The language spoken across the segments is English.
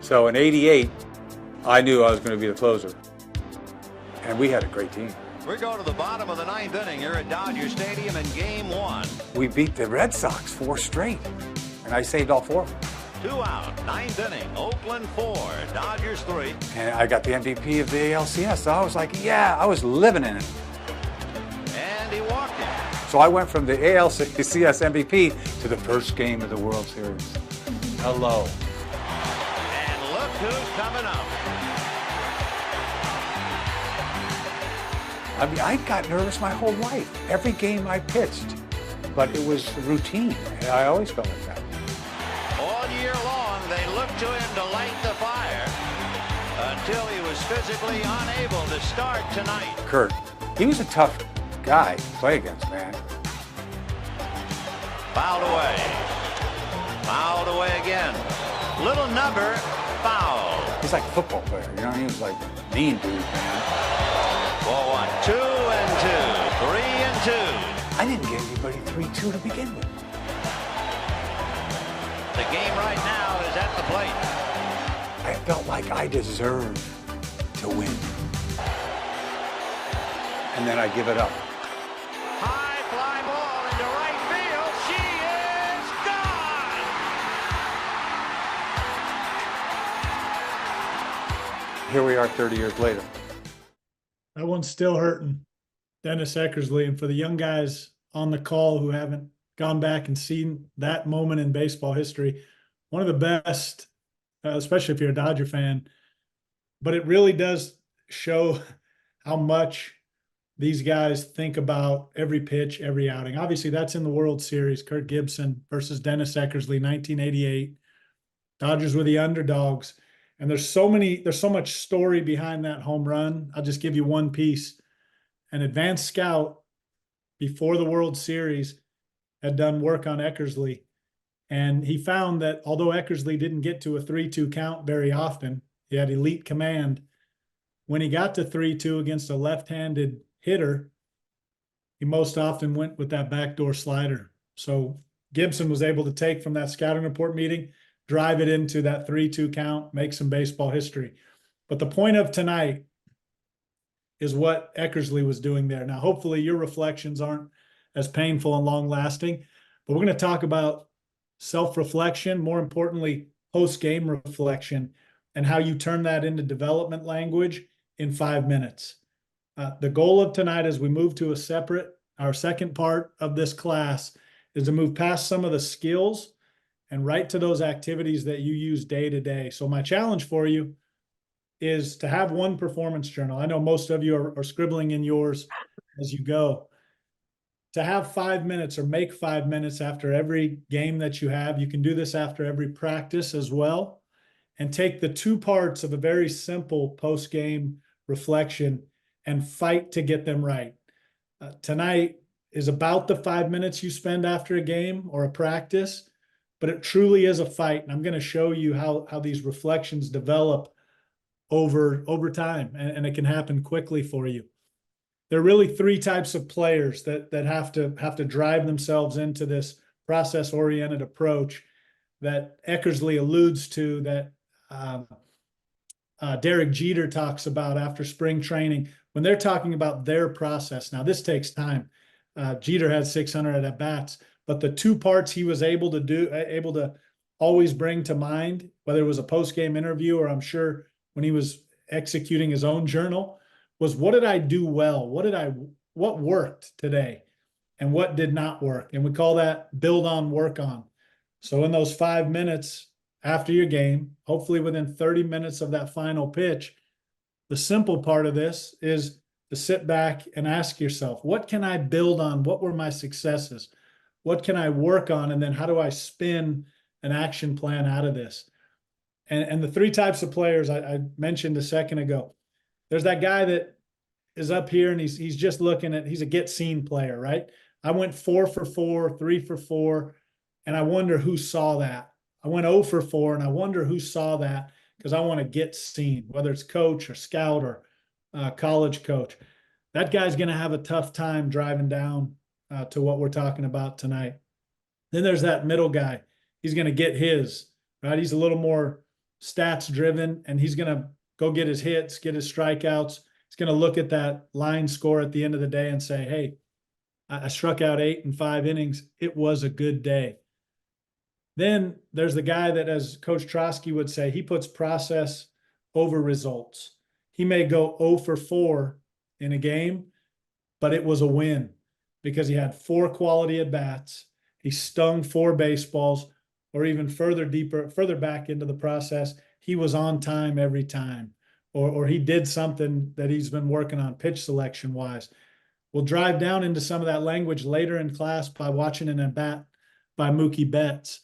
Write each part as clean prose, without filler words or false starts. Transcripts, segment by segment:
So in '88, I knew I was going to be the closer. And we had a great team. We're going to the bottom of the ninth inning here at Dodger Stadium in Game 1. We beat the Red Sox 4 straight, and I saved all 4 of them. 2 out, ninth inning, Oakland 4, Dodgers 3. And I got the MVP of the ALCS. So I was like, yeah, I was living in it. And he walked him. So I went from the ALCS MVP to the first game of the World Series. Hello. And look who's coming up. I mean, I got nervous my whole life. Every game I pitched, but it was routine. And I always felt like that. All year long, they looked to him to light the fire until he was physically unable to start tonight. Kurt, he was a tough guy to play against, man. Fouled away. Fouled away again. Little number, foul. He's like a football player, you know? He was like a mean dude, man. Ball 1, 2 and 2, 3 and 2. I didn't give anybody 3-2 to begin with. The game right now is at the plate. I felt like I deserved to win. And then I give it up. High fly ball into right field. She is gone. Here we are 30 years later. That one's still hurting. Dennis Eckersley. And for the young guys on the call who haven't gone back and seen that moment in baseball history, one of the best, especially if you're a Dodger fan, but it really does show how much these guys think about every pitch, every outing. Obviously, that's in the World Series, Kirk Gibson versus Dennis Eckersley, 1988. Dodgers were the underdogs. And there's so much story behind that home run. I'll just give you one piece. An advanced scout before the World Series had done work on Eckersley. And he found that although Eckersley didn't get to a 3-2 count very often, he had elite command. When he got to 3-2 against a left-handed hitter, he most often went with that backdoor slider. So Gibson was able to take from that scouting report meeting, drive it into that 3-2 count, make some baseball history. But the point of tonight is what Eckersley was doing there. Now, hopefully your reflections aren't as painful and long-lasting, but we're going to talk about self-reflection, more importantly, post-game reflection, and how you turn that into development language in 5 minutes. The goal of tonight as we move to our second part of this class is to move past some of the skills and right to those activities that you use day to day. So my challenge for you is to have one performance journal. I know most of you are scribbling in yours as you go. To have 5 minutes or make 5 minutes after every game that you have. You can do this after every practice as well. And take the 2 parts of a very simple post-game reflection and fight to get them right. Tonight is about the 5 minutes you spend after a game or a practice, but it truly is a fight. And I'm going to show you how these reflections develop over time, and it can happen quickly for you. There are really 3 types of players that have to drive themselves into this process-oriented approach that Eckersley alludes to, that Derek Jeter talks about after spring training when they're talking about their process. Now, this takes time. Jeter had 600 at-bats, but the 2 parts he was able to always bring to mind, whether it was a post-game interview or I'm sure when he was executing his own journal, was what did I do well? What worked today and what did not work? And we call that build on, work on. So in those 5 minutes after your game, hopefully within 30 minutes of that final pitch, the simple part of this is to sit back and ask yourself, what can I build on? What were my successes? What can I work on? And then how do I spin an action plan out of this? And the 3 types of players I mentioned a second ago. There's that guy that is up here and he's just looking at, he's a get seen player, right? I went 4 for 4, 3 for 4, and I wonder who saw that. I went 0 for 4, and I wonder who saw that because I want to get seen, whether it's coach or scout or college coach. That guy's going to have a tough time driving down to what we're talking about tonight. Then there's that middle guy. He's going to get his, right? He's a little more stats driven, and he's going to go get his hits, get his strikeouts. He's going to look at that line score at the end of the day and say, hey, I struck out 8 in 5 innings. It was a good day. Then there's the guy that, as Coach Trotsky would say, he puts process over results. He may go 0 for 4 in a game, but it was a win because he had 4 quality at bats. He stung 4 baseballs, or even further back into the process, he was on time every time, or he did something that he's been working on pitch selection wise. We'll drive down into some of that language later in class by watching an at-bat by Mookie Betts.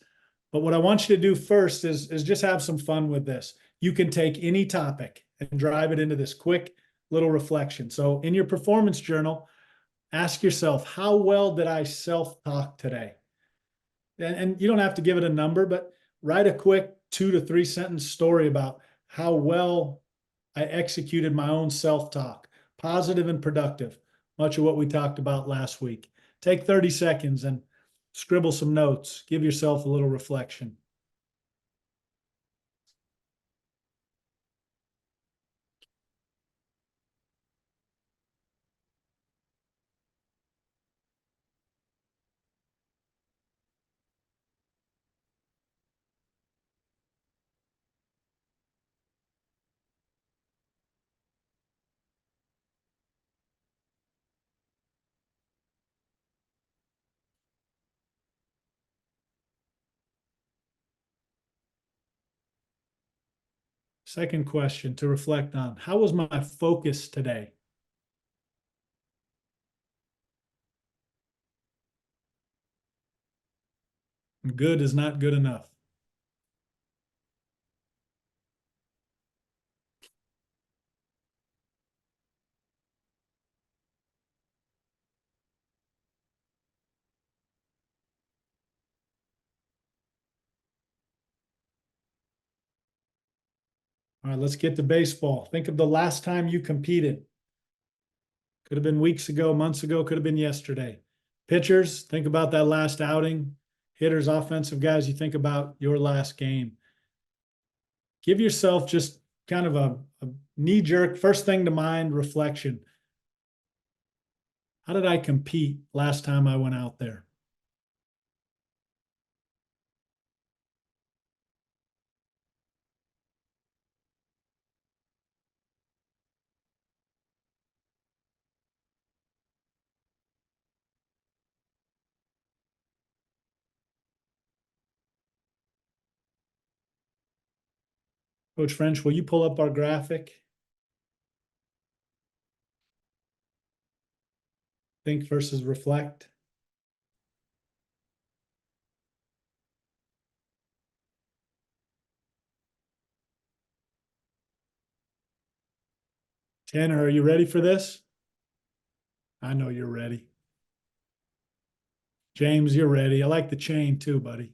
But what I want you to do first is just have some fun with this. You can take any topic and drive it into this quick little reflection. So in your performance journal, ask yourself, how well did I self-talk today? And you don't have to give it a number, but write a quick 2 to 3 sentence story about how well I executed my own self-talk, positive and productive, much of what we talked about last week. Take 30 seconds and scribble some notes. Give yourself a little reflection. Second question to reflect on. How was my focus today? Good is not good enough. All right, let's get to baseball. Think of the last time you competed. Could have been weeks ago, months ago, could have been yesterday. Pitchers, think about that last outing. Hitters, offensive guys, you think about your last game. Give yourself just kind of a knee-jerk, first thing to mind reflection. How did I compete last time I went out there? Coach French, will you pull up our graphic? Think versus reflect. Tanner, are you ready for this? I know you're ready. James, you're ready. I like the chain too, buddy.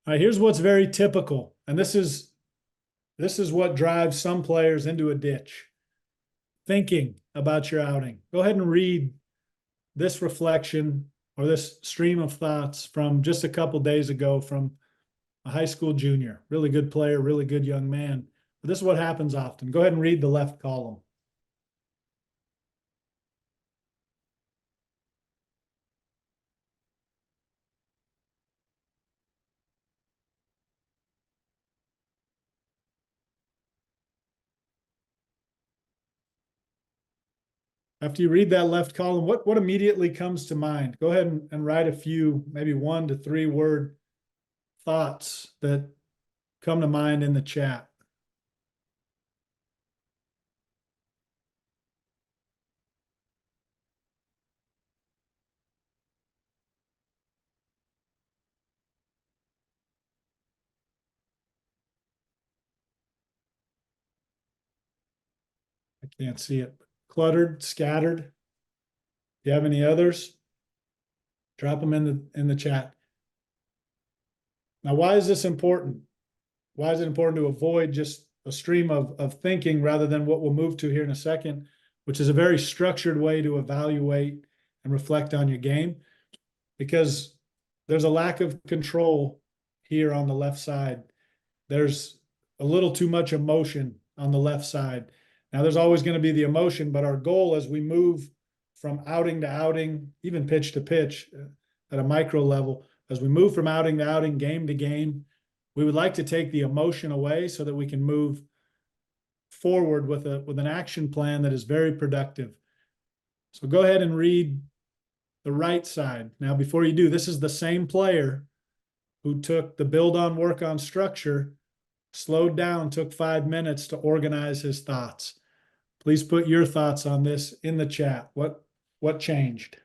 All right, here's what's very typical, and this is what drives some players into a ditch. Thinking about your outing. Go ahead and read this reflection or this stream of thoughts from just a couple days ago from a high school junior. Really good player, really good young man. But this is what happens often. Go ahead and read the left column. After you read that left column, what immediately comes to mind? Go ahead and write a few, maybe 1 to 3 word thoughts that come to mind in the chat. I can't see it. Cluttered, scattered. Do you have any others? Drop them in the chat. Now, why is this important? Why is it important to avoid just a stream of thinking rather than what we'll move to here in a second, which is a very structured way to evaluate and reflect on your game? Because there's a lack of control here on the left side. there's a little too much emotion on the left side. Now, there's always going to be the emotion, but our goal as we move from outing to outing, even pitch to pitch at a micro level, as we move from outing to outing, game to game, we would like to take the emotion away so that we can move forward with an action plan that is very productive. So go ahead and read the right side. Now, before you do, this is the same player who took the build on, work on structure, slowed down, took 5 minutes to organize his thoughts. Please put your thoughts on this in the chat. What changed?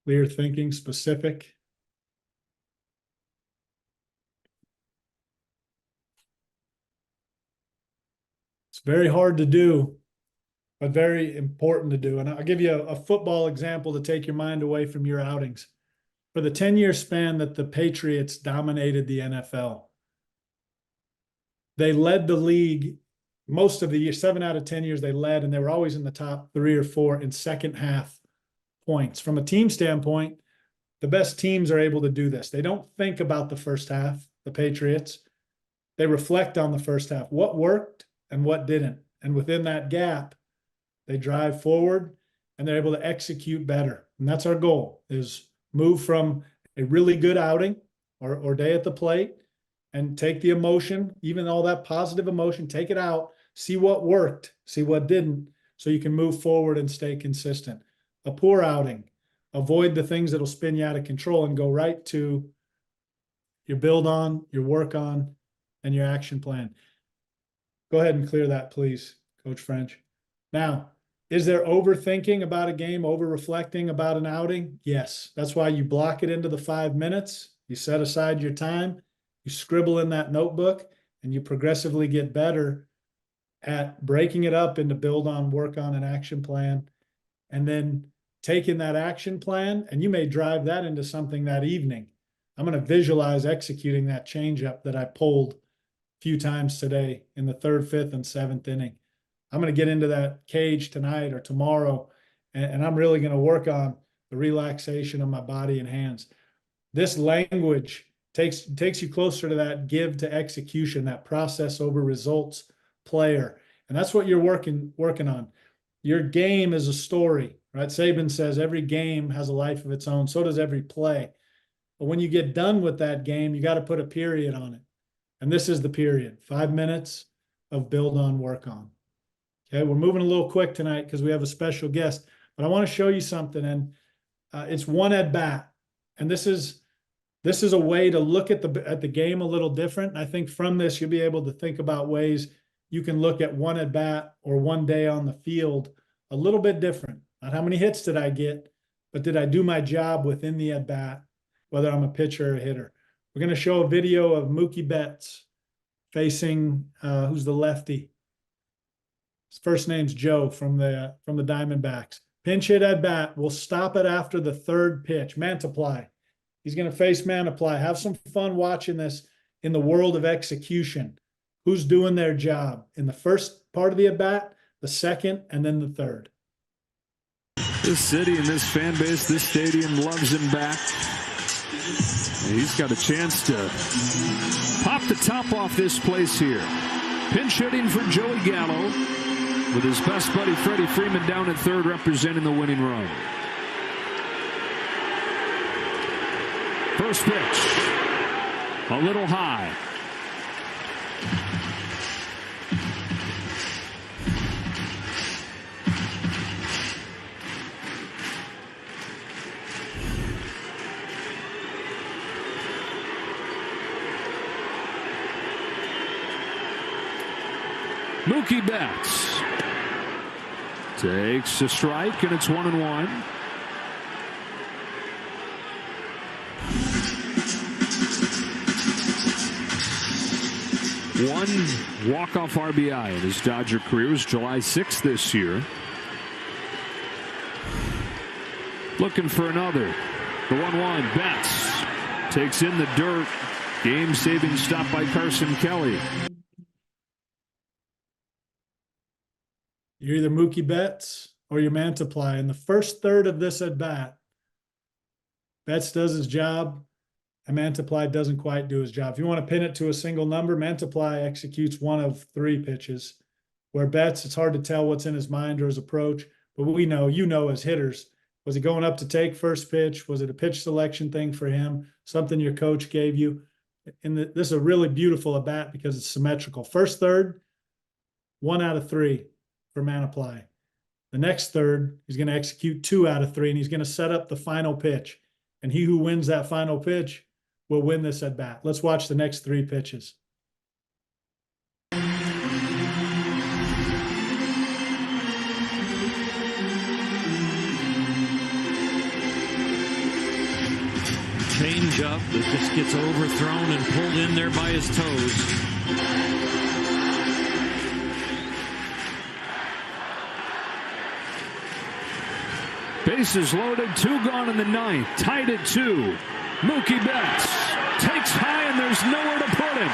Clear thinking, specific. It's very hard to do, but very important to do. And I'll give you a football example to take your mind away from your outings. For the 10-year span that the Patriots dominated the NFL, they led the league most of the year, 7 out of 10 years they led, and they were always in the top 3 or 4 in second half points. From a team standpoint, the best teams are able to do this. They don't think about the first half, the Patriots. They reflect on the first half, what worked and what didn't. And within that gap, they drive forward and they're able to execute better. And that's our goal, is move from a really good outing or day at the plate and take the emotion, even all that positive emotion, take it out, see what worked, see what didn't, so you can move forward and stay consistent. A poor outing, avoid the things that'll spin you out of control and go right to your build on, your work on, and your action plan. Go ahead and clear that, please, Coach French. Now, is there overthinking about a game, over-reflecting about an outing? Yes. That's why you block it into the 5 minutes. You set aside your time. You scribble in that notebook, and you progressively get better at breaking it up into build on, work on, and action plan. And then taking that action plan, and you may drive that into something that evening. I'm going to visualize executing that changeup that I pulled a few times today in the 3rd, 5th, and 7th inning. I'm going to get into that cage tonight or tomorrow, and I'm really going to work on the relaxation of my body and hands. This language takes you closer to that give to execution, that process over results player. And that's what you're working on. Your game is a story, right? Saban says every game has a life of its own. So does every play. But when you get done with that game, you got to put a period on it. And this is the period, 5 minutes of build on, work on. Okay, we're moving a little quick tonight because we have a special guest, but I want to show you something, and it's one at bat. And this is a way to look at the game a little different. And I think from this, you'll be able to think about ways you can look at one at bat or one day on the field a little bit different. Not how many hits did I get, but did I do my job within the at bat, whether I'm a pitcher or a hitter. We're going to show a video of Mookie Betts facing who's the lefty. His first name's Joe from the Diamondbacks. Pinch hit at bat. We'll stop it after the 3rd pitch. Mantiply. He's going to face Mantiply. Have some fun watching this in the world of execution. Who's doing their job in the first part of the at bat, the second, and then the 3rd. This city and this fan base, this stadium loves him back. And he's got a chance to pop the top off this place here. Pinch hitting for Joey Gallo with his best buddy Freddie Freeman down at 3rd representing the winning run. First pitch, a little high. Mookie Betts takes a strike, and it's 1-1. one walk-off RBI in his Dodger career. It was July 6th this year. Looking for another. The 1-1. Betts takes in the dirt. Game-saving stop by Carson Kelly. You're either Mookie Betts or you're Mantiply. In the first third of this at-bat, Betts does his job, and Mantiply doesn't quite do his job. If you want to pin it to a single number, Mantiply executes one of 3 pitches, where Betts, it's hard to tell what's in his mind or his approach, but we know, you know, as hitters, was he going up to take first pitch? Was it a pitch selection thing for him? Something your coach gave you? This is a really beautiful at bat because it's symmetrical. First third, 1 out of 3 for Mantiply. The next third, he's going to execute 2 out of 3, and he's going to set up the final pitch. And he who wins that final pitch will win this at bat. Let's watch the next 3 pitches. Change up that just gets overthrown and pulled in there by his toes. Bases loaded, 2 gone in the 9th. Tied at 2. Mookie Betts takes high, and there's nowhere to put him.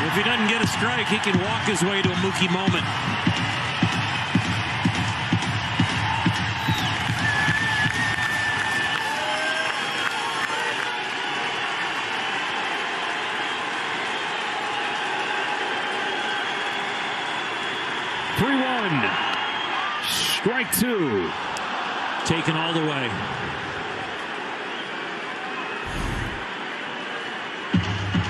If he doesn't get a strike, he can walk his way to a Mookie moment. Strike 2. Taken all the way.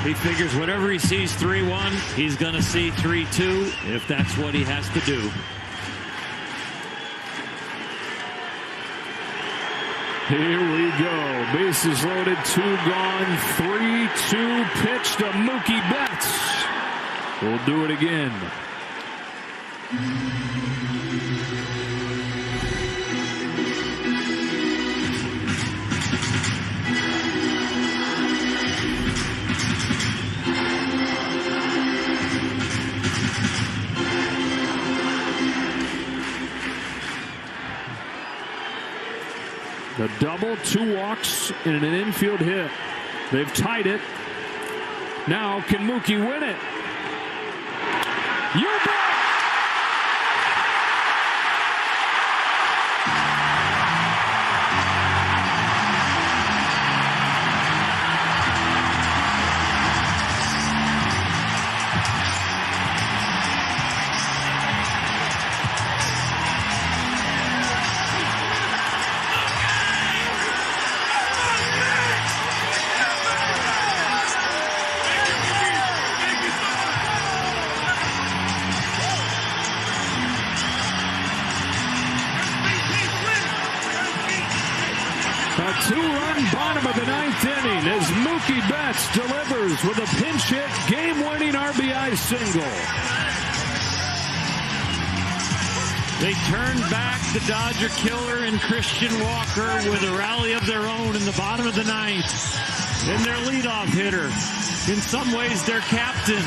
He figures whatever he sees 3-1, he's going to see 3-2 if that's what he has to do. Here we go. Bases loaded, 2 gone, 3-2 pitch to Mookie Betts. We'll do it again. The double, 2 walks, and an infield hit. They've tied it. Now, can Mookie win it? You're back! A 2-run bottom of the 9th inning as Mookie Betts delivers with a pinch hit, game-winning RBI single. They turned back the Dodger killer and Christian Walker with a rally of their own in the bottom of the 9th. And their leadoff hitter, in some ways their captain,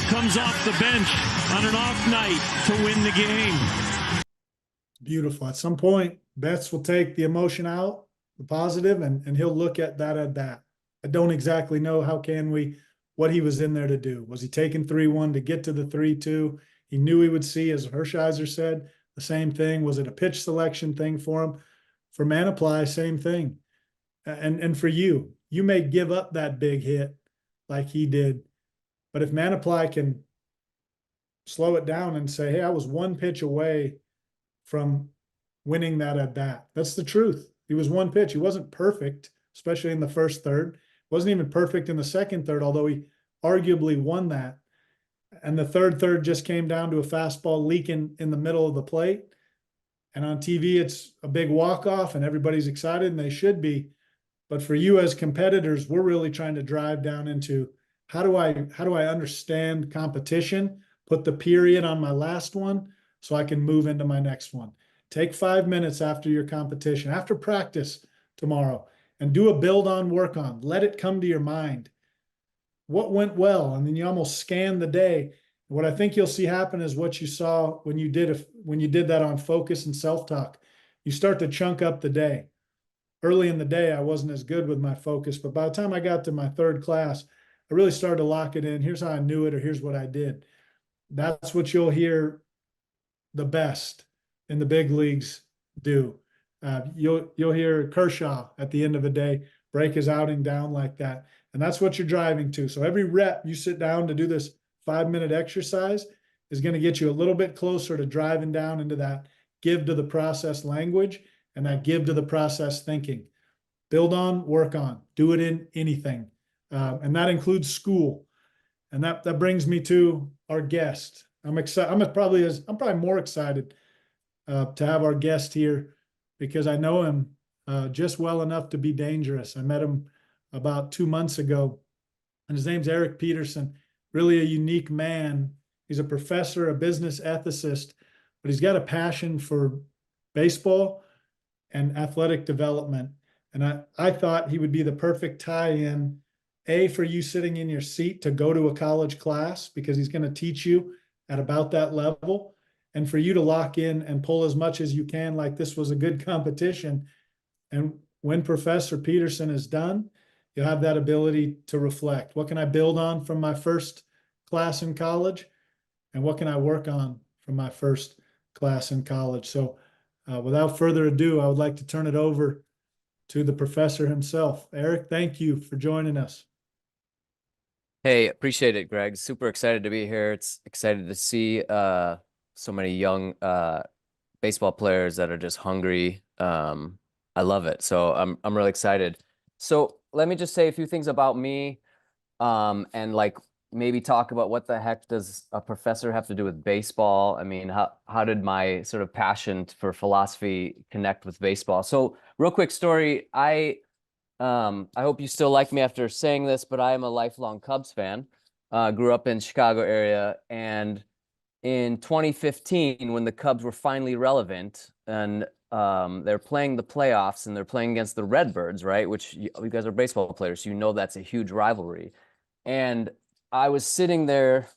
comes off the bench on an off night to win the game. Beautiful. At some point, Betts will take the emotion out, the positive, and he'll look at that at bat. I don't exactly know what he was in there to do. Was he taking 3-1 to get to the 3-2? He knew he would see, as Hershiser said, the same thing. Was it a pitch selection thing for him? For Mantiply, same thing. And for you may give up that big hit like he did. But if Mantiply can slow it down and say, hey, I was 1 pitch away from winning that at bat. That's the truth. He was 1 pitch. He wasn't perfect, especially in the first third. Wasn't even perfect in the second third, although he arguably won that. And the third just came down to a fastball leaking in the middle of the plate. And on TV, it's a big walk-off and everybody's excited, and they should be. But for you as competitors, we're really trying to drive down into how do I understand competition, put the period on my last one so I can move into my next one. Take 5 minutes after your competition, after practice tomorrow, and do a build on, work on. Let it come to your mind. What went well? And then you almost scan the day. What I think you'll see happen is what you saw when you did that on focus and self-talk. You start to chunk up the day. Early in the day, I wasn't as good with my focus, but by the time I got to my third class, I really started to lock it in. Here's how I knew it, or here's what I did. That's what you'll hear the best in the big leagues do. You'll hear Kershaw at the end of a day break his outing down like that. And that's what you're driving to. So every rep you sit down to do this 5-minute exercise is going to get you a little bit closer to driving down into that give to the process language and that give to the process thinking. Build on, work on, do it in anything. And that includes school. And that brings me to our guest. I'm excited. I'm probably more excited to have our guest here because I know him just well enough to be dangerous. I met him about 2 months ago, and his name's Eric Peterson. Really a unique man. He's a professor, a business ethicist, but he's got a passion for baseball and athletic development. And I thought he would be the perfect tie-in, A, for you sitting in your seat to go to a college class because he's going to teach you at about that level, and for you to lock in and pull as much as you can like this was a good competition. And when Professor Peterson is done, you'll have that ability to reflect. What can I build on from my first class in college? And what can I work on from my first class in college? So without further ado, I would like to turn it over to the professor himself. Eric, thank you for joining us. Hey, appreciate it, Greg. Super excited to be here. It's excited to see so many young baseball players that are just hungry. I love it. So I'm really excited. So let me just say a few things about me, and like maybe talk about what the heck does a professor have to do with baseball? I mean, how did my sort of passion for philosophy connect with baseball? So real quick story. I hope you still like me after saying this, but I am a lifelong Cubs fan. Grew up in Chicago area, and in 2015, when the Cubs were finally relevant and they're playing the playoffs and they're playing against the Redbirds, right? Which you guys are baseball players, so you know that's a huge rivalry. And I was sitting there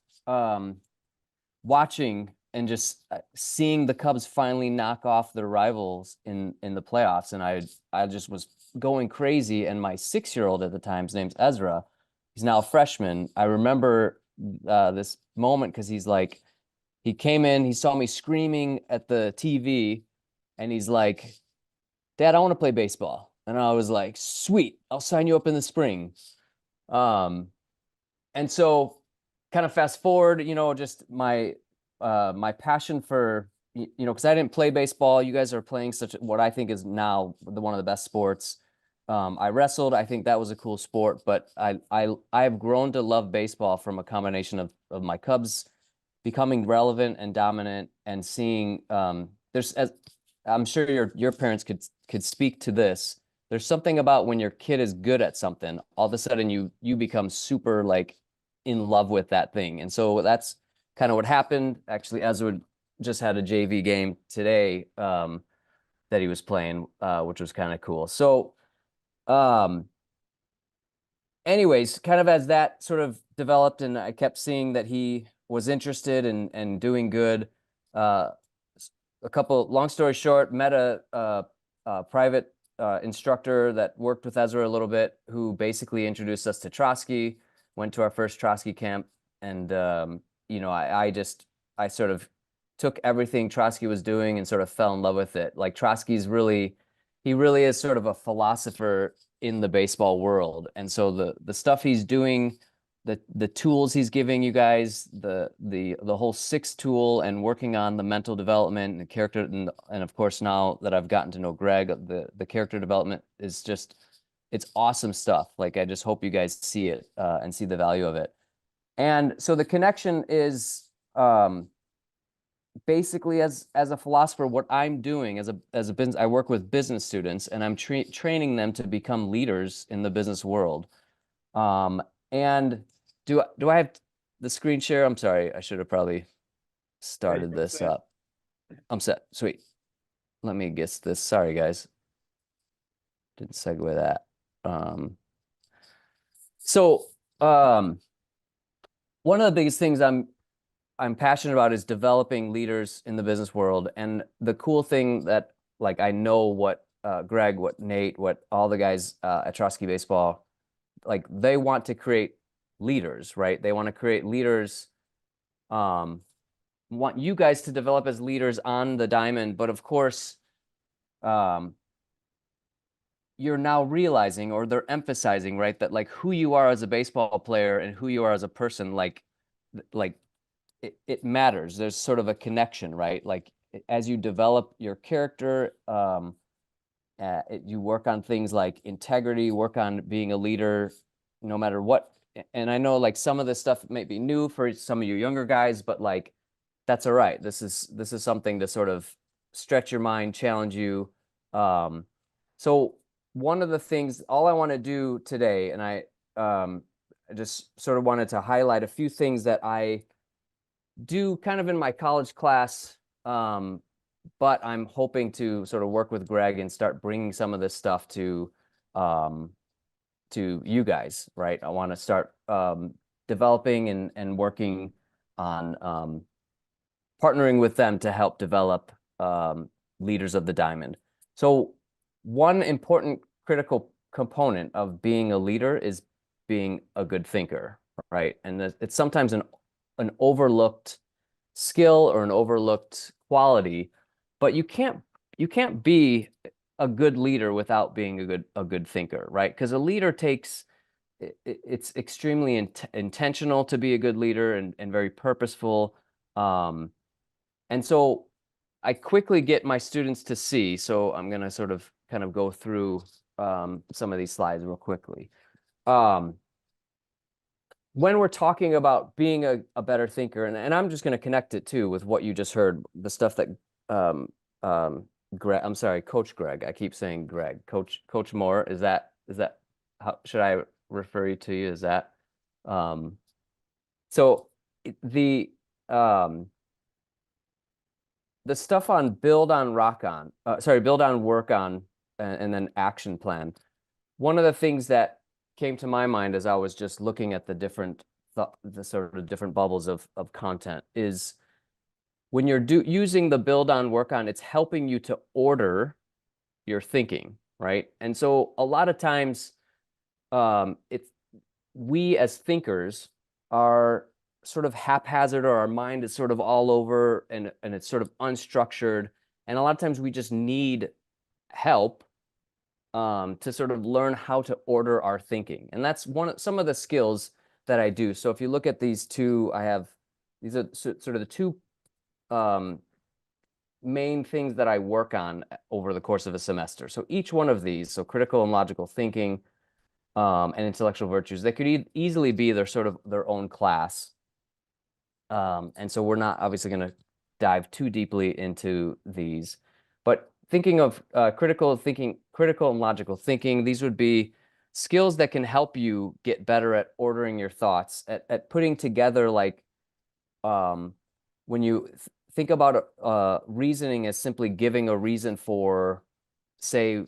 watching and just seeing the Cubs finally knock off their rivals in the playoffs, and I just was going crazy. And my 6-year-old at the time, his name's Ezra, he's now a freshman. I remember this moment because he came in, he saw me screaming at the TV, and he's like, "Dad, I want to play baseball." And I was like, "Sweet, I'll sign you up in the spring." And so kind of fast forward, just my passion for, because I didn't play baseball. You guys are playing what I think is now one of the best sports. I wrestled. I think that was a cool sport, but I have grown to love baseball from a combination of my Cubs becoming relevant and dominant, and seeing I'm sure your parents could speak to this. There's something about when your kid is good at something, all of a sudden you become super like in love with that thing. And so that's kind of what happened. Actually, Ezra just had a JV game today that he was playing, which was kind of cool. So anyways, kind of as that sort of developed and I kept seeing that he was interested in doing good, long story short, met a private instructor that worked with Ezra a little bit, who basically introduced us to Trotsky. Went to our first Trotsky camp, and I sort of took everything Trotsky was doing and sort of fell in love with it. Like Trotsky's he really is sort of a philosopher in the baseball world. And so the stuff he's doing, the tools he's giving you guys, the whole 6 tool, and working on the mental development and the character, and of course now that I've gotten to know Greg, the character development is just, it's awesome stuff. Like I just hope you guys see it and see the value of it. And so the connection is basically as a philosopher, what I'm doing as a business, I work with business students, and I'm training them to become leaders in the business world. And do I have the screen share? I'm sorry, I should have probably started this up. I'm set. Sweet. Let me guess this. Sorry, guys. Didn't segue that. So one of the biggest things I'm passionate about is developing leaders in the business world. And the cool thing that, like, I know what Greg, what Nate, what all the guys at Trotsky Baseball, like, they want to create leaders, right? They want to create leaders, want you guys to develop as leaders on the diamond. But of course, you're now realizing, or they're emphasizing, right, that like who you are as a baseball player and who you are as a person, like it matters. There's sort of a connection, right? Like as you develop your character, you work on things like integrity, work on being a leader, no matter what. And I know like some of this stuff may be new for some of you younger guys, but like that's all right. This is something to sort of stretch your mind, challenge you. So one of the things, all I want to do today, and I just sort of wanted to highlight a few things that I do kind of in my college class, but I'm hoping to sort of work with Greg and start bringing some of this stuff to you guys, right? I want to start developing and working on partnering with them to help develop leaders of the diamond. So one important critical component of being a leader is being a good thinker, right? And it's sometimes an overlooked skill or an overlooked quality, but you can't be a good leader without being a good thinker, right? Because a leader it's extremely intentional to be a good leader and very purposeful. And so I quickly get my students to see, so I'm going to sort of kind of go through some of these slides real quickly. When we're talking about being a better thinker, and I'm just going to connect it too with what you just heard, the stuff that Greg, I'm sorry, Coach Greg. I keep saying Greg. Coach Moore, is that how should I refer you to you? Is that so the stuff on build on, work on, and then action plan. One of the things that came to my mind as I was just looking at the sort of different bubbles of content is when you're using the build on, work on, it's helping you to order your thinking, right? And so a lot of times we as thinkers are sort of haphazard, or our mind is sort of all over and it's sort of unstructured. And a lot of times we just need help to sort of learn how to order our thinking. And that's some of the skills that I do. So if you look at these two, these are sort of the two main things that I work on over the course of a semester. So each one of these, so critical and logical thinking and intellectual virtues, they could easily be their own class. And so we're not obviously going to dive too deeply into these, but thinking of critical and logical thinking, these would be skills that can help you get better at ordering your thoughts, at putting together, like when you think about reasoning as simply giving a reason for, say,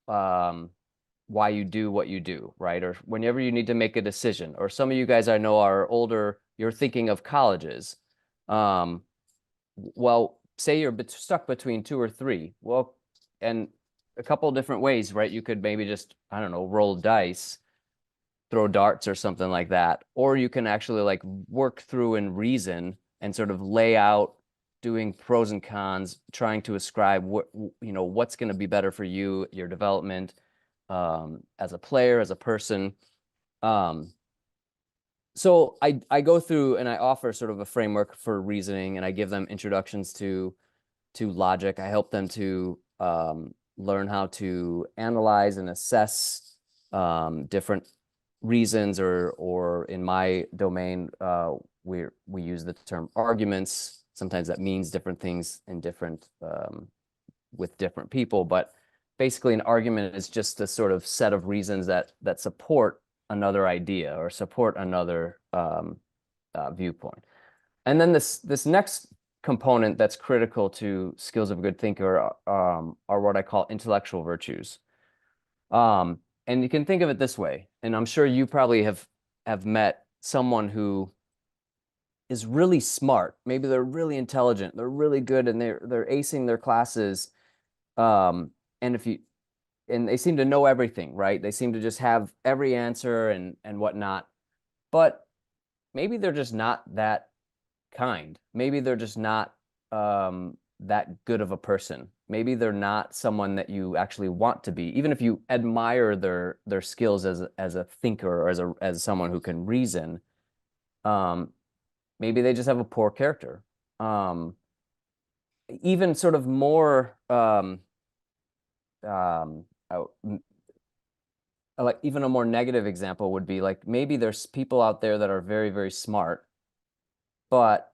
why you do what you do, right? Or whenever you need to make a decision, or some of you guys I know are older, you're thinking of colleges. Well, say you're stuck between 2 or 3. Well, and a couple of different ways, right? You could maybe just, I don't know, roll dice, throw darts or something like that. Or you can actually like work through and reason and sort of lay out, doing pros and cons, trying to ascribe what's going to be better for you, your development as a player, as a person. So I go through and I offer sort of a framework for reasoning, and I give them introductions to logic. I help them to learn how to analyze and assess different reasons, or in my domain, we use the term arguments. Sometimes that means different things in different with different people, but basically an argument is just a sort of set of reasons that support another idea or support another viewpoint. And then this next component that's critical to skills of a good thinker are what I call intellectual virtues. and you can think of it this way, and I'm sure you probably have met someone who is really smart. Maybe they're really intelligent, they're really good, and they're acing their classes. And they seem to know everything, right? They seem to just have every answer and whatnot. But maybe they're just not that kind. Maybe they're just not that good of a person. Maybe they're not someone that you actually want to be, even if you admire their skills as a thinker or as someone who can reason. Maybe they just have a poor character. Even sort of more like even a more negative example would be like maybe there's people out there that are very, very smart, but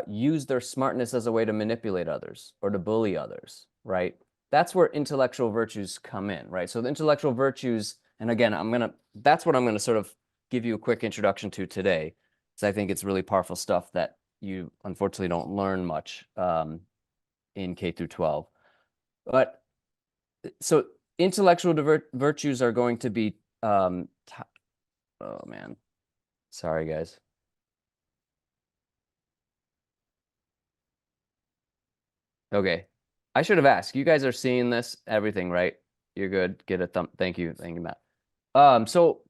use their smartness as a way to manipulate others or to bully others, right? That's where intellectual virtues come in, right? So the intellectual virtues, and again, that's what I'm gonna sort of give you a quick introduction to today, because I think it's really powerful stuff that you unfortunately don't learn much in K through 12. But so intellectual virtues are going to be, oh man, sorry guys. Okay, I should have asked. You guys are seeing this, everything, right? You're good. Get a thumb. Thank you, Matt. So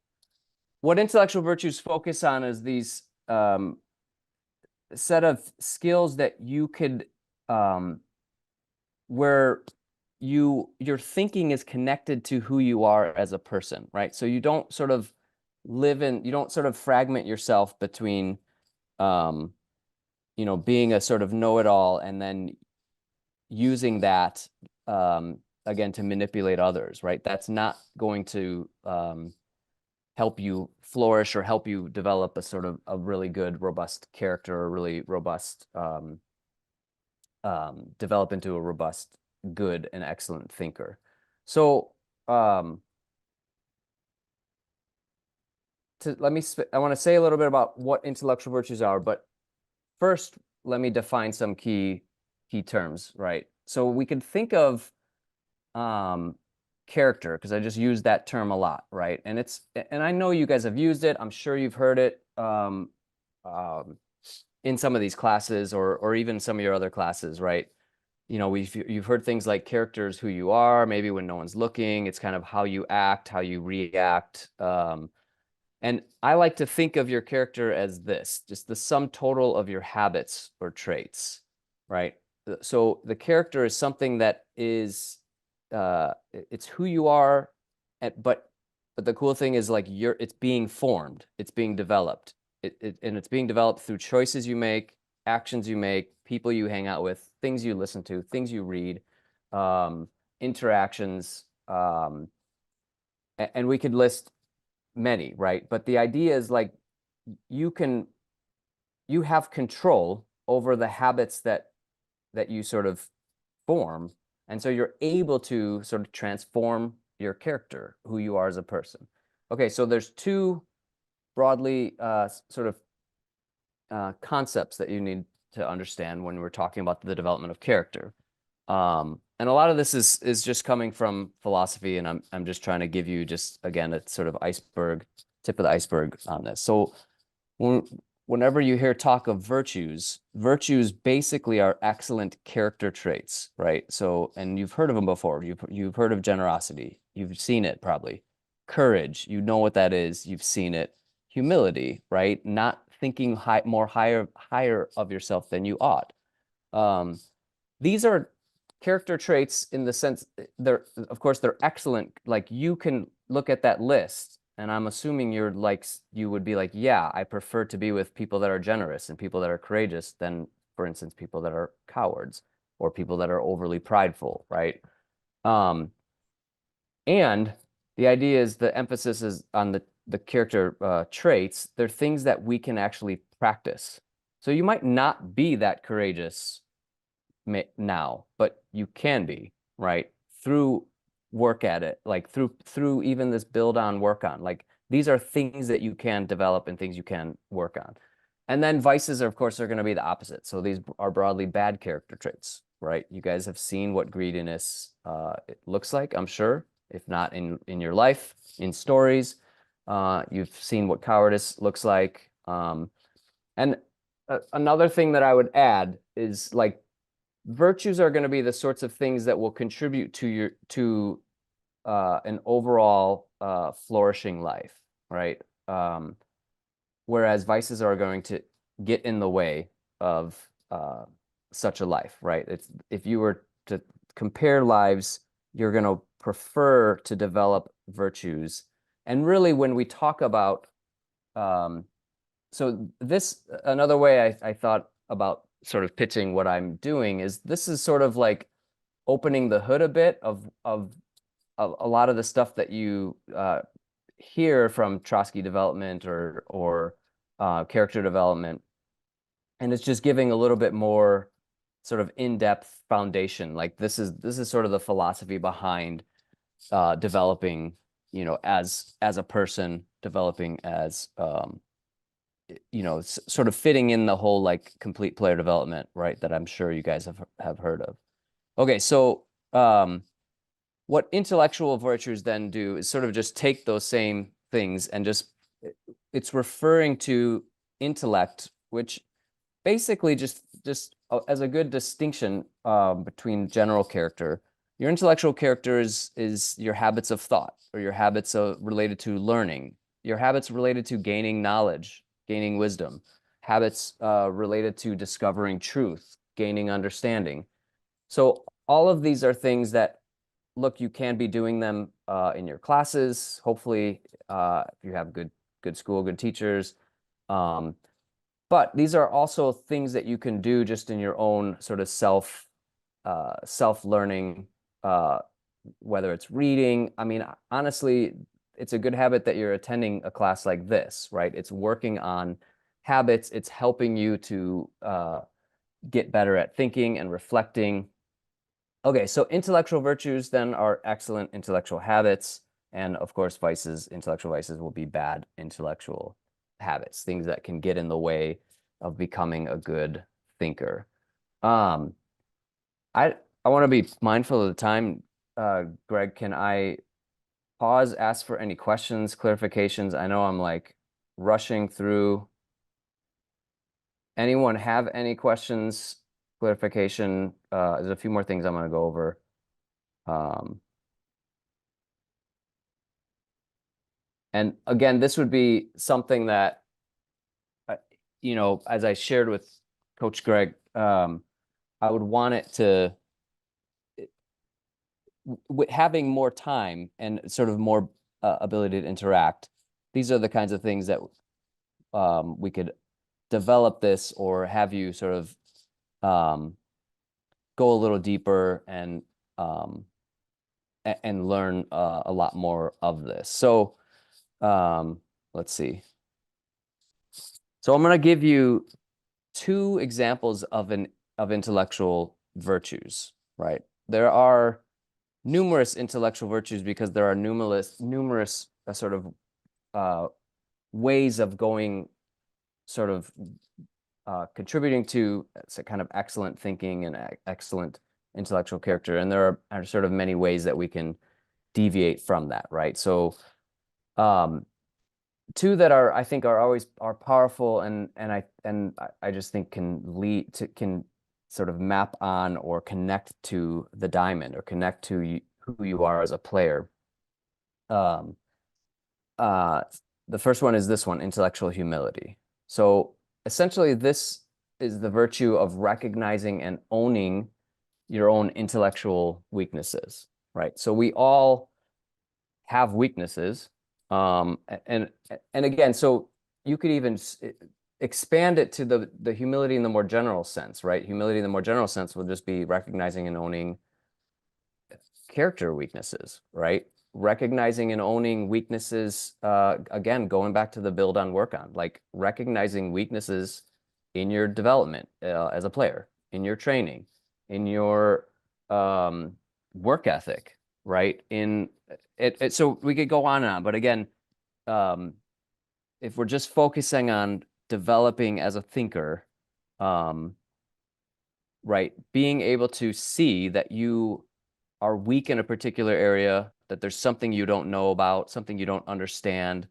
what intellectual virtues focus on is these set of skills that you could, where your thinking is connected to who you are as a person, right? So you don't sort of you don't sort of fragment yourself between, being a sort of know-it-all and then using that again to manipulate others, right? That's not going to help you flourish or help you develop a sort of a really good, robust character, or really robust develop into a robust, good, and excellent thinker. So I want to say a little bit about what intellectual virtues are, but first let me define some key terms, right? So we can think of character, because I just use that term a lot, right? And I know you guys have used it. I'm sure you've heard it in some of these classes or even some of your other classes, right? You've heard things like character is who you are, maybe when no one's looking. It's kind of how you act, how you react. And I like to think of your character as this, just the sum total of your habits or traits, right? So the character is something that is, it's who you are, but the cool thing is like it's being formed, it's being developed, and it's being developed through choices you make, actions you make, people you hang out with, things you listen to, things you read, interactions, and we could list many, right? But the idea is like you have control over the habits that you sort of form, and so you're able to sort of transform your character, who you are as a person. Okay, so there's two broadly sort of concepts that you need to understand when we're talking about the development of character. And a lot of this is just coming from philosophy, and I'm just trying to give you just, again, a sort of tip of the iceberg on this. So whenever you hear talk of virtues basically are excellent character traits, right? So, and you've heard of them before. You've heard of generosity. You've seen it probably. Courage, you know what that is. You've seen it. Humility, right? Not thinking higher of yourself than you ought. These are character traits in the sense of course they're excellent. Like you can look at that list, and I'm assuming you would be like, yeah, I prefer to be with people that are generous and people that are courageous than, for instance, people that are cowards or people that are overly prideful, right? And the idea is the emphasis is on the character traits. They're things that we can actually practice. So you might not be that courageous now, but you can be, right? Through work at it, like through even this build on, work on. Like these are things that you can develop and things you can work on. And then vices, of course, are going to be the opposite. So these are broadly bad character traits, right? You guys have seen what greediness it looks like, I'm sure. if not in your life, in stories. You've seen what cowardice looks like. And another thing that I would add is, like, virtues are going to be the sorts of things that will contribute to an overall flourishing life, right? Whereas vices are going to get in the way of such a life, right? If you were to compare lives, you're going to prefer to develop virtues. And really, when we talk about, so this, another way I thought about sort of pitching what I'm doing is, this is sort of like opening the hood a bit of a lot of the stuff that you hear from Trotsky development or character development, and it's just giving a little bit more sort of in-depth foundation. Like, this is sort of the philosophy behind developing, you know, as a person, developing as you know, sort of fitting in the whole, like, complete player development, right? That I'm sure you guys have heard of. Okay, so what intellectual virtues then do is sort of just take those same things and just, it's referring to intellect, which basically just as a good distinction between general character. Your intellectual character is your habits of thought, or your habits related to learning, your habits related to gaining knowledge, gaining wisdom, habits related to discovering truth, gaining understanding. So all of these are things that, look, you can be doing them in your classes, hopefully, if you have good school, good teachers. But these are also things that you can do just in your own sort of self-learning, whether it's reading. I mean, honestly, it's a good habit that you're attending a class like this, right? It's working on habits. It's helping you to get better at thinking and reflecting. Okay, so intellectual virtues then are excellent intellectual habits. And of course, intellectual vices will be bad intellectual habits, things that can get in the way of becoming a good thinker. I want to be mindful of the time. Greg, can I pause, ask for any questions, clarifications? I know I'm like rushing through. Anyone have any questions, clarification? There's a few more things I'm going to go over. And again, this would be something that, you know, as I shared with Coach Greg, I would want it to, having more time and sort of more ability to interact. These are the kinds of things that we could develop this, or have you sort of go a little deeper and learn a lot more of this. So let's see. So I'm going to give you two examples of intellectual virtues, right? There are numerous intellectual virtues because there are numerous sort of ways of going, sort of contributing to kind of excellent thinking and excellent intellectual character. And there are sort of many ways that we can deviate from that, right? So two that I think are powerful, and I just think can sort of map on or connect to the diamond, or connect to who you are as a player. The first one is this one, intellectual humility. So essentially, this is the virtue of recognizing and owning your own intellectual weaknesses, right? So we all have weaknesses. And again, so you could even expand it to the humility in the more general sense, right? Humility in the more general sense will just be recognizing and owning character weaknesses, right? Recognizing and owning weaknesses, again, going back to the build on, work on, like recognizing weaknesses in your development as a player, in your training, in your work ethic, right? So we could go on and on, but again, if we're just focusing on developing as a thinker, right, being able to see that you are weak in a particular area, that there's something you don't know about, something you don't understand.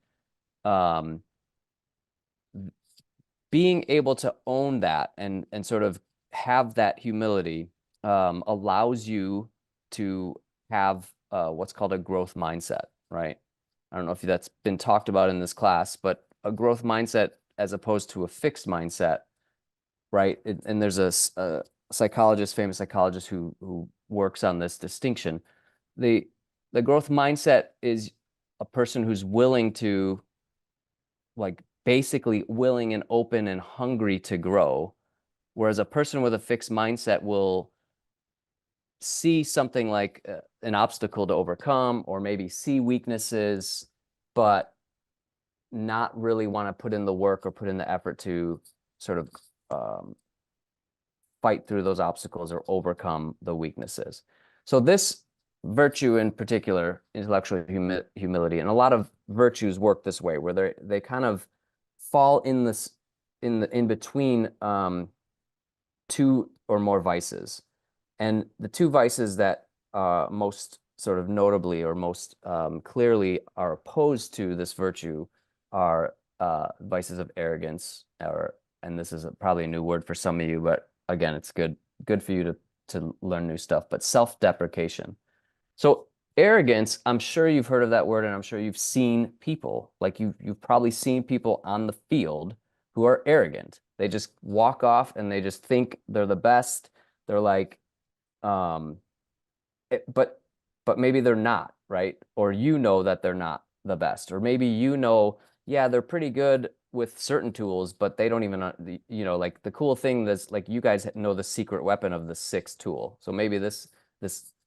Being able to own that and sort of have that humility allows you to have what's called a growth mindset, right? I don't know if that's been talked about in this class, but a growth mindset as opposed to a fixed mindset, right? And there's a psychologist, famous psychologist who works on this distinction. The growth mindset is a person who's willing to, like, basically willing and open and hungry to grow, whereas a person with a fixed mindset will see something like an obstacle to overcome, or maybe see weaknesses, but not really want to put in the work or put in the effort to sort of fight through those obstacles or overcome the weaknesses. So this virtue in particular, intellectual humility, and a lot of virtues work this way, where they kind of fall in this in between two or more vices. And the two vices that most sort of notably or most clearly are opposed to this virtue are vices of arrogance, and this is probably a new word for some of you, but again, it's good for you to learn new stuff, but self-deprecation. So arrogance, I'm sure you've heard of that word, and I'm sure you've seen people, like you've probably seen people on the field who are arrogant. They just walk off and they just think they're the best. They're like, but maybe they're not, right? Or that they're not the best, or maybe yeah, they're pretty good with certain tools, but they don't even, like the cool thing that's like, you guys know the secret weapon of the 6th tool. So maybe this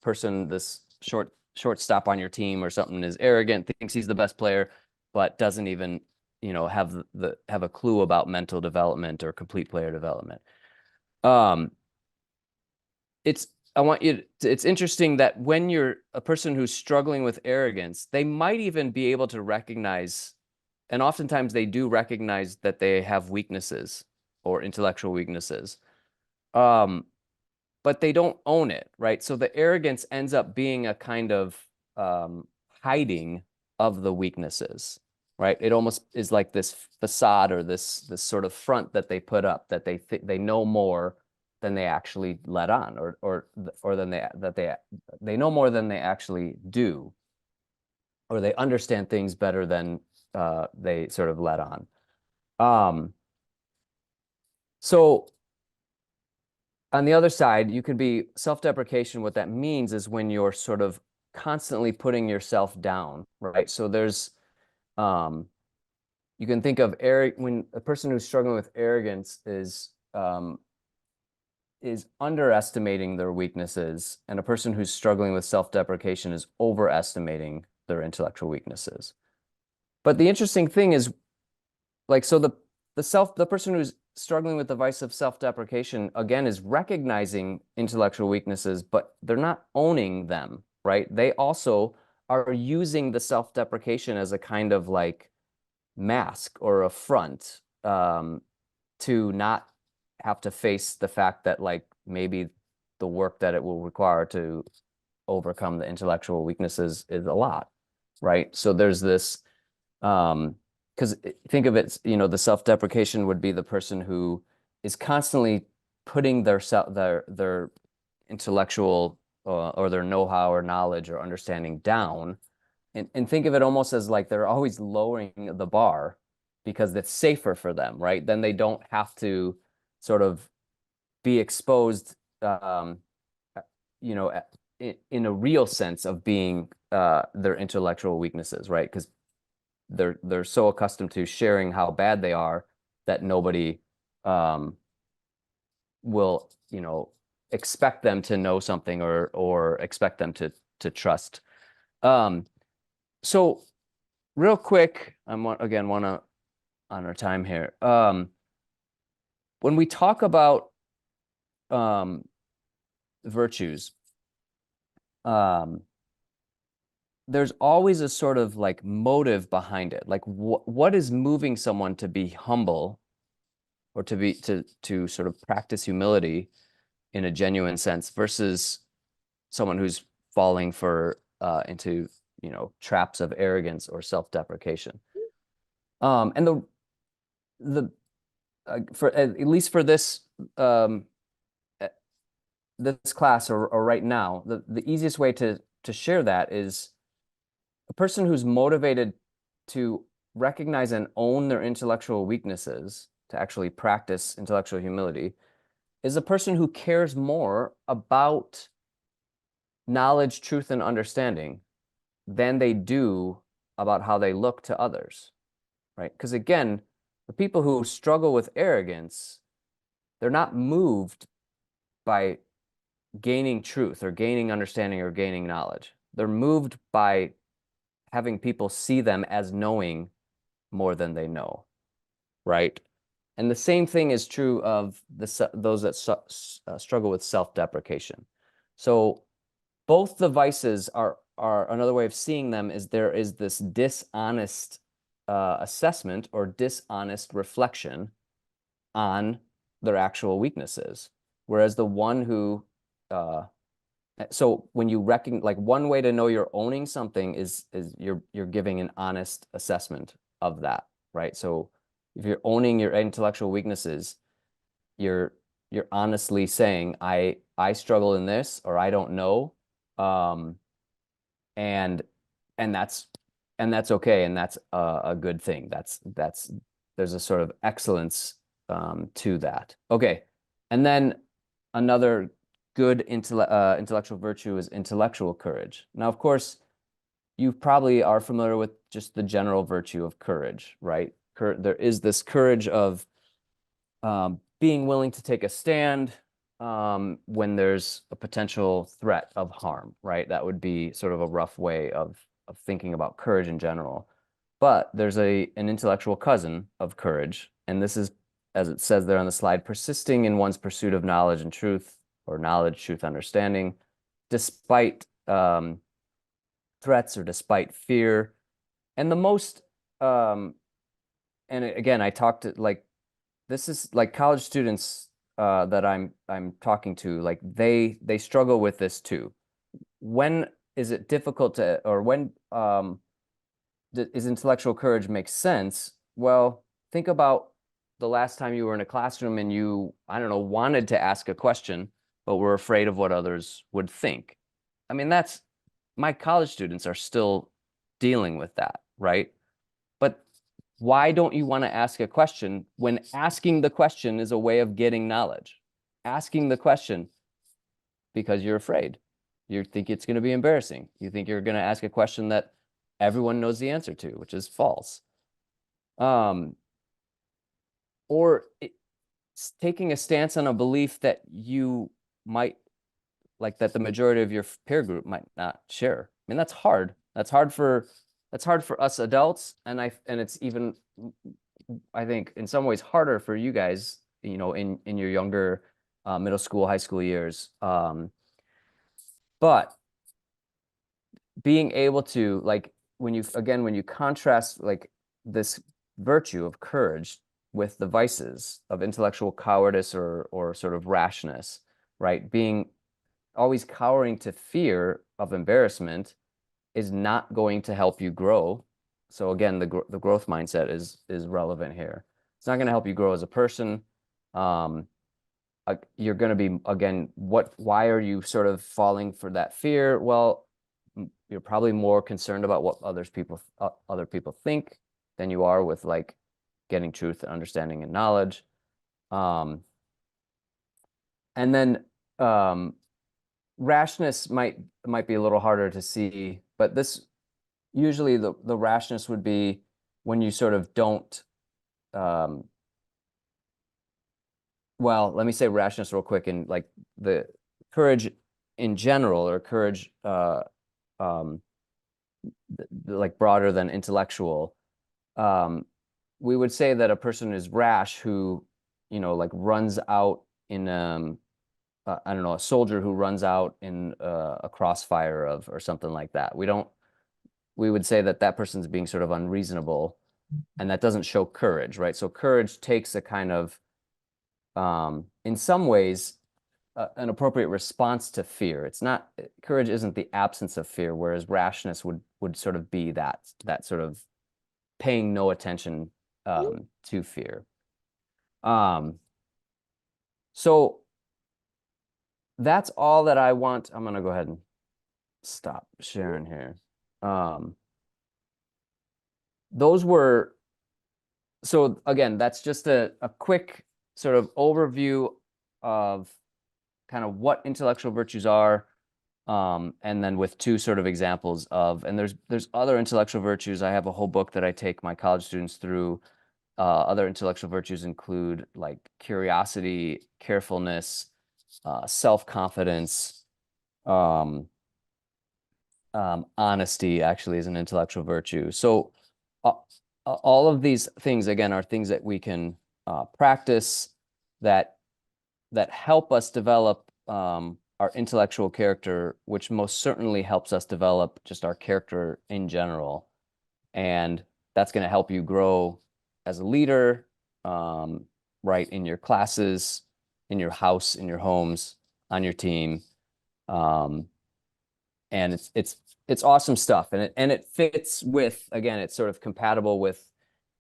person, this shortstop on your team or something, is arrogant, thinks he's the best player, but doesn't even, have a clue about mental development or complete player development. It's interesting that when you're a person who's struggling with arrogance, they might even be able to recognize, and oftentimes they do recognize, that they have weaknesses or intellectual weaknesses. But they don't own it, right? So the arrogance ends up being a kind of hiding of the weaknesses, right? It almost is like this facade, or this sort of front that they put up, that they know more than they actually let on, or they know more than they actually do, or they understand things better than they sort of let on. So on the other side, you can be self-deprecation. What that means is when you're sort of constantly putting yourself down, right? So there's, you can think of when a person who's struggling with arrogance is underestimating their weaknesses, and a person who's struggling with self-deprecation is overestimating their intellectual weaknesses. But the interesting thing is, like, so the person who's struggling with the vice of self-deprecation, again, is recognizing intellectual weaknesses, but they're not owning them, right? They also are using the self-deprecation as a kind of like mask or a front to not have to face the fact that, like, maybe the work that it will require to overcome the intellectual weaknesses is a lot, right? So there's this, because think of it, the self-deprecation would be the person who is constantly putting their intellectual or their know-how or knowledge or understanding down, and think of it almost as like they're always lowering the bar because it's safer for them, right? Then they don't have to sort of be exposed, in a real sense of being their intellectual weaknesses, right? Because they're so accustomed to sharing how bad they are that nobody will, expect them to know something or expect them to trust. So real quick, want to on our time here. When we talk about virtues, there's always a sort of like motive behind it. Like what is moving someone to be humble, or to sort of practice humility in a genuine sense, versus someone who's falling into traps of arrogance or self-deprecation. And for at least for this this class or right now, the easiest way to share that is a person who's motivated to recognize and own their intellectual weaknesses, to actually practice intellectual humility, is a person who cares more about knowledge, truth, and understanding than they do about how they look to others, right? Because again, the people who struggle with arrogance, they're not moved by gaining truth or gaining understanding or gaining knowledge. They're moved by having people see them as knowing more than they know, right? And the same thing is true of those that struggle with self-deprecation. So both the vices are another way of seeing them is there is this dishonest assessment or dishonest reflection on their actual weaknesses. Whereas the one who, so when you recognize, like one way to know you're owning something is you're giving an honest assessment of that, right? So if you're owning your intellectual weaknesses, you're honestly saying, I struggle in this, or I don't know. And that's okay. And that's a good thing. There's a sort of excellence to that. Okay. And then another good intellectual virtue is intellectual courage. Now, of course, you probably are familiar with just the general virtue of courage, right? There is this courage of being willing to take a stand when there's a potential threat of harm, right? That would be sort of a rough way of thinking about courage in general. But there's an intellectual cousin of courage, and this is, as it says there on the slide, persisting in one's pursuit of knowledge and truth, or knowledge, truth, understanding, despite threats or despite fear. And the most, and again, I talked to, like, this is like college students that I'm talking to, like they struggle with this too. When is it difficult to, or when is intellectual courage make sense? Well, think about the last time you were in a classroom and you, I don't know, wanted to ask a question, but were afraid of what others would think. I mean, my college students are still dealing with that, right? But why don't you want to ask a question when asking the question is a way of getting knowledge? Asking the question because you're afraid. You think it's going to be embarrassing. You think you're going to ask a question that everyone knows the answer to, which is false. Or taking a stance on a belief that you might, like that the majority of your peer group might not share. I mean, that's hard. That's hard for us adults, and it's even, I think, in some ways harder for you guys, in your younger middle school, high school years. But being able to, like, when you contrast like this virtue of courage with the vices of intellectual cowardice or sort of rashness, right? Being always cowering to fear of embarrassment is not going to help you grow. So again, the growth mindset is relevant here. It's not going to help you grow as a person. You're going to be, again, why are you sort of falling for that fear? Well, you're probably more concerned about what other people think than you are with like getting truth and understanding and knowledge. And then rashness might be a little harder to see, but this usually the rashness would be when you sort of don't, well, let me say rashness real quick, and like the courage in general, or courage like broader than intellectual. We would say that a person is rash who, like runs out in I don't know, a soldier who runs out in a crossfire or something like that. We would say that person's being sort of unreasonable, and that doesn't show courage, right? So courage takes a kind of, in some ways, an appropriate response to fear. It's not, courage isn't the absence of fear, whereas rashness would sort of be that sort of paying no attention to fear. So that's all that I want. I'm gonna go ahead and stop sharing here. Those were, so again, that's just a quick sort of overview of kind of what intellectual virtues are, and then with two sort of examples of, and there's other intellectual virtues. I have a whole book that I take my college students through. Other intellectual virtues include like curiosity, carefulness, self-confidence, honesty actually is an intellectual virtue. So all of these things, again, are things that we can practice that help us develop our intellectual character, which most certainly helps us develop just our character in general. And that's going to help you grow as a leader, right, in your classes, in your house, in your homes, on your team. And it's awesome stuff. And it fits with, again, it's sort of compatible with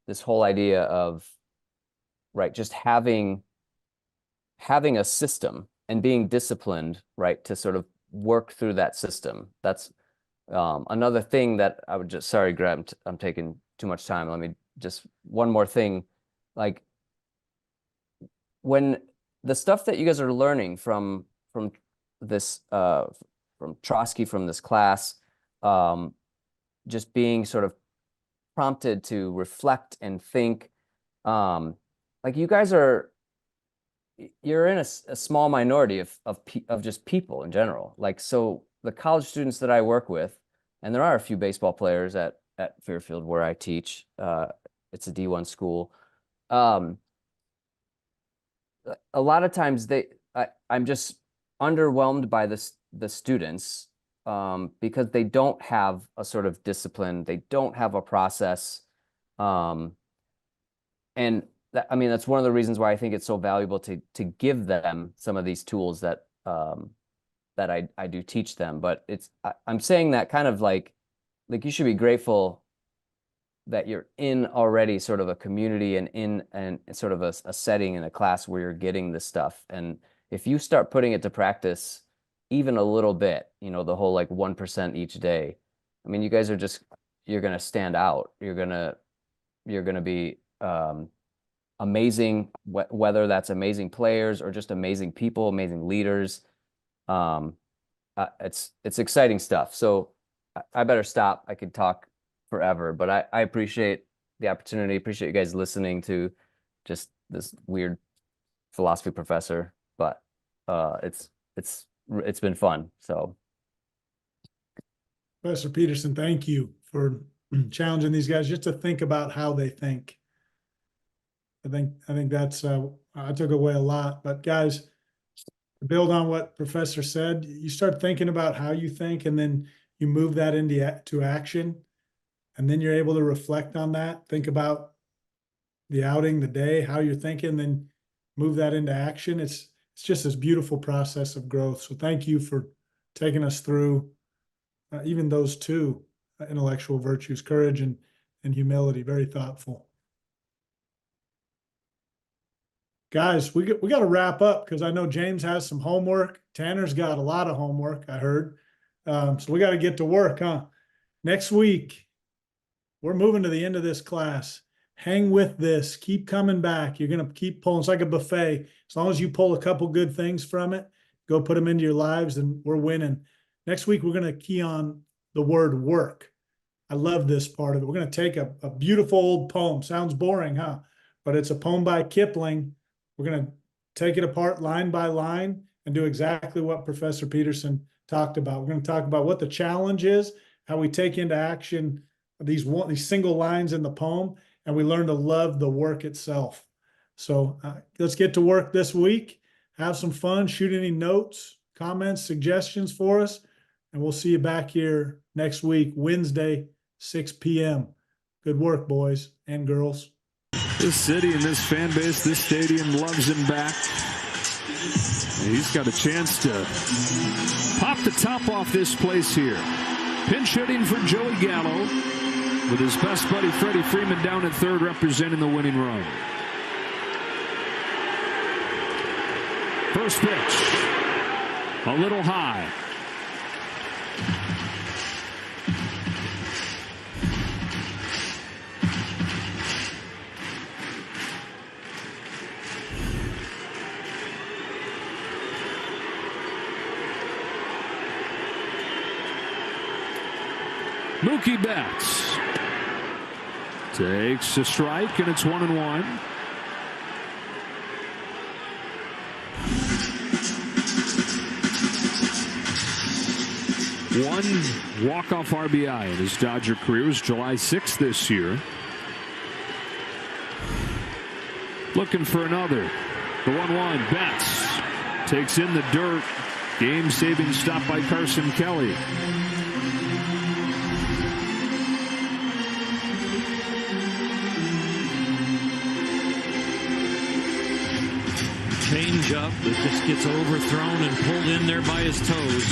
this whole idea of, right, just having a system and being disciplined, right, to sort of work through that system. That's another thing that I would just, sorry, Graham, I'm taking too much time. Let me just, one more thing. Like, when the stuff that you guys are learning from this, from Trotsky, from this class, just being sort of prompted to reflect and think, like, you guys you're in a small minority of just people in general. Like, so the college students that I work with, and there are a few baseball players at Fairfield where I teach, it's a D1 school. A lot of times I'm just underwhelmed by the students, because they don't have a sort of discipline, they don't have a process, and I mean, that's one of the reasons why I think it's so valuable to give them some of these tools that I do teach them. But I'm saying that kind of like you should be grateful that you're in already sort of a community and in sort of a setting in a class where you're getting this stuff. And if you start putting it to practice even a little bit, you know, the whole like 1% each day, I mean, you guys are just, you're going to stand out. You're going to be amazing, whether that's amazing players or just amazing people, amazing leaders. It's exciting stuff. So I better stop. I could talk forever, but I appreciate the opportunity. Appreciate you guys listening to just this weird philosophy professor, but it's been fun. So, Professor Peterson, thank you for challenging these guys just to think about how they think. I think that's I took away a lot. But guys, to build on what Professor said, you start thinking about how you think, and then you move that into action, and then you're able to reflect on that. Think about the outing, the day, how you're thinking, then move that into action. It's just this beautiful process of growth. So thank you for taking us through even those two intellectual virtues, courage and humility. Very thoughtful. Guys, we got to wrap up because I know James has some homework. Tanner's got a lot of homework, I heard. So we got to get to work, huh? Next week, we're moving to the end of this class. Hang with this. Keep coming back. You're going to keep pulling. It's like a buffet. As long as you pull a couple good things from it, go put them into your lives, and we're winning. Next week, we're going to key on the word work. I love this part of it. We're going to take a beautiful old poem. Sounds boring, huh? But it's a poem by Kipling. We're going to take it apart line by line and do exactly what Professor Peterson talked about. We're going to talk about what the challenge is, how we take into action these single lines in the poem, and we learn to love the work itself. So let's get to work this week. Have some fun. Shoot any notes, comments, suggestions for us, and we'll see you back here next week, Wednesday, 6 p.m. Good work, boys and girls. This city and this fan base, this stadium loves him back. He's got a chance to pop the top off this place here. Pinch hitting for Joey Gallo with his best buddy Freddie Freeman down at third representing the winning run. First pitch, a little high. Mookie Betts takes a strike, and it's 1-1. One walk-off RBI in his Dodger career was July 6th this year. Looking for another. The 1-1. Betts takes in the dirt. Game-saving stop by Carson Kelly. Change up that just gets overthrown and pulled in there by his toes.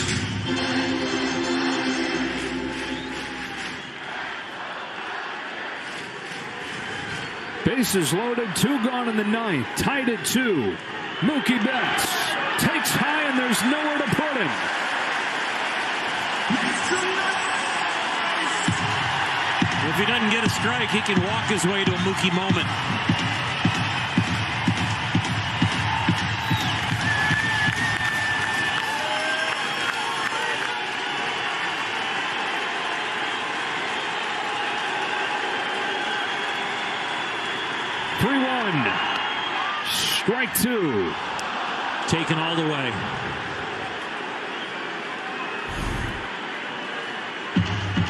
Bases loaded, 2 gone in the ninth. Tied at 2. Mookie Betts takes high, and there's nowhere to put him. If he doesn't get a strike, he can walk his way to a Mookie moment. Strike 2. Taken all the way.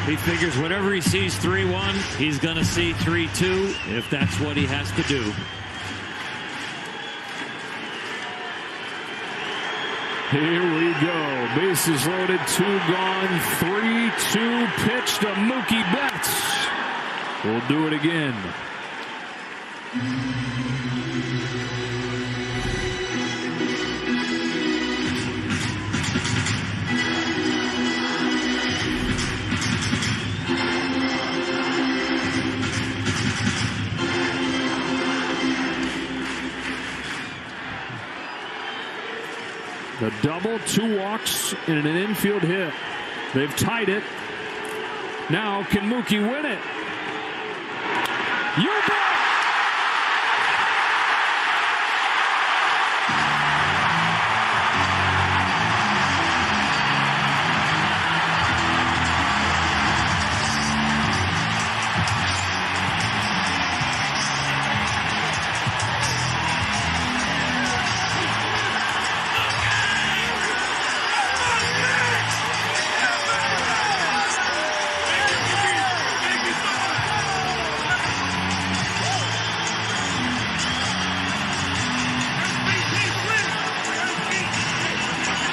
He figures whatever he sees 3-1, he's going to see 3-2 if that's what he has to do. Here we go. Bases loaded, 2 gone, 3-2 pitch to Mookie Betts. We'll do it again. The double, 2 walks, and an infield hit. They've tied it. Now, can Mookie win it? You bet!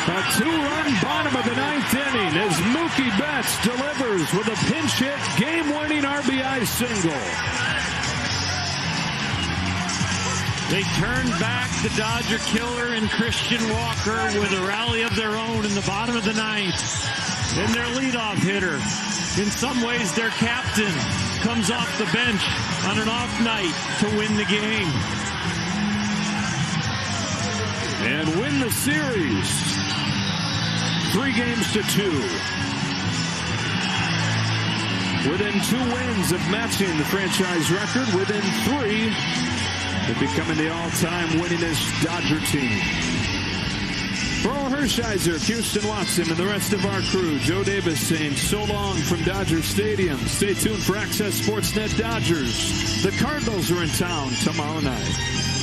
A 2-run bottom of the 9th inning as Mookie Betts delivers with a pinch hit, game-winning RBI single. They turned back the Dodger killer and Christian Walker with a rally of their own in the bottom of the 9th. And their leadoff hitter, in some ways their captain, comes off the bench on an off night to win the game. And win the series. 3-2. Within 2 wins of matching the franchise record, within 3 of becoming the all-time winningest Dodger team. For all Hershiser, Houston Watson, and the rest of our crew, Joe Davis saying so long from Dodger Stadium. Stay tuned for Access Sportsnet Dodgers. The Cardinals are in town tomorrow night.